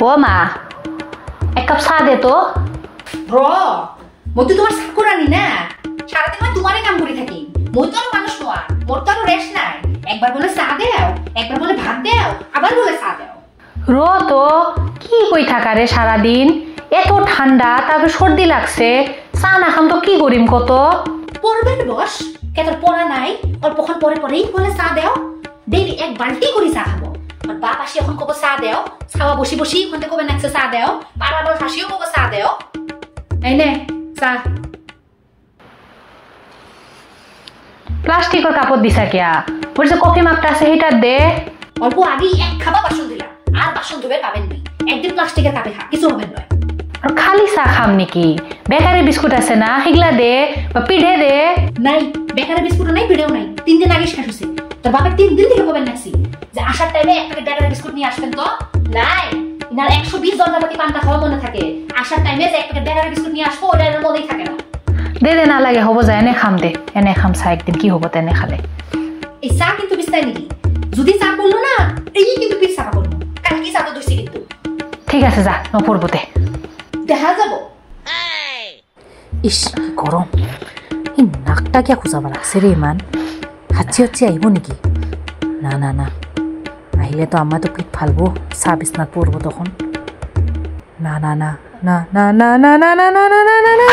ও মা, এক কাপ চা দে তো। র মই তো তোমার চাকরানি না, সারাদিন মই তোমারই কাম করে থাকি। মই তো আর মানুষ নয়, মোর তো আর রেস্ট নাই। একবার বলে চা দেও, একবার বলে ভাত দেও, আবার বলে চা দেও। র তো, কি কই থাকা রে সারাদিন? এত ঠান্ডা, তারপর সর্দি লাগছে, চা না খাম তো কি করিম কত? পড়বেন বস, কেতর পড়া নাই, অল্পক্ষণ পরে পরেই বলে চা দেও। ডেইলি এক বালতি করে চা খাবো। আর বাপ আসি এখন কব চা দেও, খাওয়া বসি বসি ওখান থেকে কবে নাকছে চা দেও, পাড়ার বল হাসিও কব চা দেও। এই নে চা। প্লাস্টিকের কাপড় দিছা কিয়া? ওর যে কফি মাপটা আছে সেটা দে। অল্প আগেই এক খাবা বাসন দিলা, আর বাসন ধুবে পাবেন নি। একদিন প্লাস্টিকের কাপে খা, কিছু হবে নয়। আর খালি চা খাম নাকি? বেকারি বিস্কুট আছে না, সেগুলা দে বা পিঠে দে। নাই, বেকারি বিস্কুটও নাই, পিঠেও নাই। 3 দিন আগে শেষ হয়েছে। তোর বাপের 3 দিন থেকে কবেন নাকছি যে আসার টাইমে এক প্যাকেট বেকারি বিস্কুট নিয়ে আসবেন তো? নাই, ইনার 120 যন্ত্রপাতি পান্তা খাওয়া মনে থাকে। আসার টাইমে যে এক প্যাকেট বেকারি বিস্কুট নিয়ে আসবো ওটা এর মনেই থাকে না। দে দে, না লাগে হবো, যায় এনে খাম দে, এনে খাম চা একদিন, কি হবো তেনে খালে। এই চা কিন্তু বিস্তায় নিবি, যদি চা করলো না এই কিন্তু পিঠ চাপা করবো। কাল কি চা তো দইছি কিন্তু। ঠিক আছে, যা নপড়বো দে, দেখা যাবো। ইস গরম, এই নাকটা কিয়া খুঁজাবা লাগছে রে ইমান। হাঁচি হাঁচি আহিব নেকি? না না না, আহিলে তো আমার তো পিঠ ফালবো, চা বিছনাত পড়বো তখন। না না না না না না না না না না না না না।